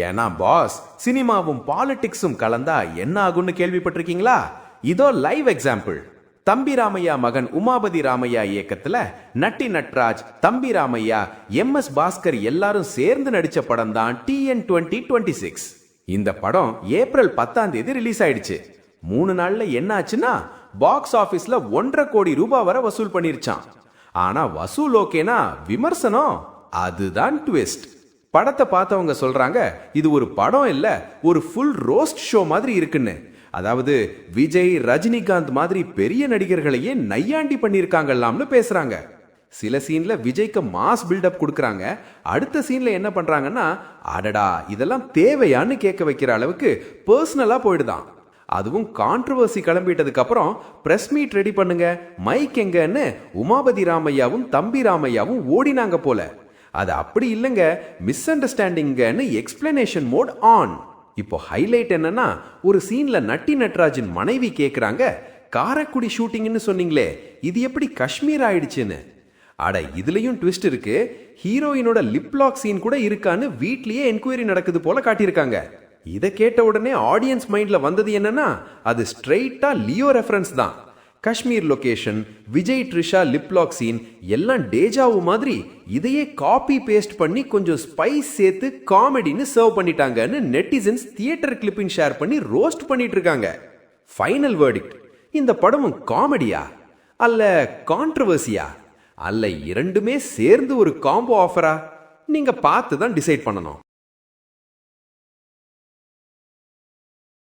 ஏன்னா பாஸ், சினிமாவும் பாலிடிக்ஸும் கலந்தா என்ன ஆகும்னு கேள்விப்பட்டிருக்கீங்களா? இதோ லைவ் எக்ஸாம்பிள். தம்பி ராமையா மகன் உமாபதி ராமையா இயக்கத்துல நட்டி நட்ராஜ், தம்பி ராமையா, MS பாஸ்கர் எல்லாரும் சேர்ந்து நடிச்ச படம் தான் TN 2026. இந்த படம் ஏப்ரல் 10 ரிலீஸ் ஆயிடுச்சு. 3 நாள்ல என்ன ஆச்சுன்னா பாக்ஸ் ஆபீஸ்ல 1.5 கோடி ரூபாய் வரை வசூல் பண்ணிருச்சான். ஆனா வசூல் ஓகேனா விமர்சனம் அதுதான் ட்விஸ்ட். படத்தை பார்த்தவங்க சொல்றாங்க இது ஒரு படம் இல்ல, ஒரு ஃபுல் ரோஸ்ட் ஷோ மாதிரி இருக்குன்னு. அதாவது விஜய், ரஜினிகாந்த் மாதிரி பெரிய நடிகர்களையே நையாண்டி பண்ணிருக்காங்கலாம்னு பேசுறாங்க. சில சீன்ல விஜய்க்கு மாஸ் பில்டப் கொடுக்கறாங்க. அடுத்த சீன்ல என்ன பண்றாங்கன்னா, அடடா இதெல்லாம் தேவையான்னு கேட்க வைக்கிற அளவுக்கு பர்சனலா போயிடுதான். அதுவும் கான்ட்ரோவர்சி கிளம்பிட்டதுக்கு அப்புறம் பிரஸ் மீட் ரெடி பண்ணுங்க, மைக் எங்கன்னு உமாபதி ராமையாவும் தம்பி ராமையாவும் ஓடினாங்க போல. அது அப்படி இல்லைங்க, மிஸ் அண்டர்ஸ்டாண்டிங்னு எக்ஸ்பிளனேஷன் மோட் ஆன். இப்போ ஹைலைட் என்னன்னா, ஒரு சீன்ல நட்டி நட்ராஜின் மனைவி கேக்குறாங்க, காரைக்குடி ஷூட்டிங்னு சொன்னீங்களே இது எப்படி காஷ்மீர் ஆயிடுச்சுன்னு. அட இதுலயும் ட்விஸ்ட் இருக்கு. ஹீரோயினோட லிப் லாக் சீன் கூட இருக்கான்னு வீட்லயே என்கொயரி நடக்குது போல காட்டியிருக்காங்க. இதை கேட்ட உடனே ஆடியன்ஸ் மைண்ட்ல வந்தது என்னன்னா, அது ஸ்ட்ரெயிட்டா லியோ ரெஃபரன்ஸ் தான். Kashmir location, Vijay Trisha liplock scene எல்லாம் டேஜாவு மாதிரி இதையே காப்பி பேஸ்ட் பண்ணி கொஞ்சம் ஸ்பைஸ் சேர்த்து காமெடின்னு சர்வ் பண்ணிட்டாங்கன்னு நெட்டிசன்ஸ் தியேட்டர் கிளிப்பிங் ஷேர் பண்ணி ரோஸ்ட் பண்ணிட்டு இருக்காங்க. ஃபைனல் வேர்டிக்ட், இந்த படமும் காமெடியா அல்ல கான்ட்ரோவர்சியா அல்ல இரண்டுமே சேர்ந்து ஒரு காம்போ ஆஃபரா? நீங்க பார்த்து தான் டிசைட் பண்ணணும்.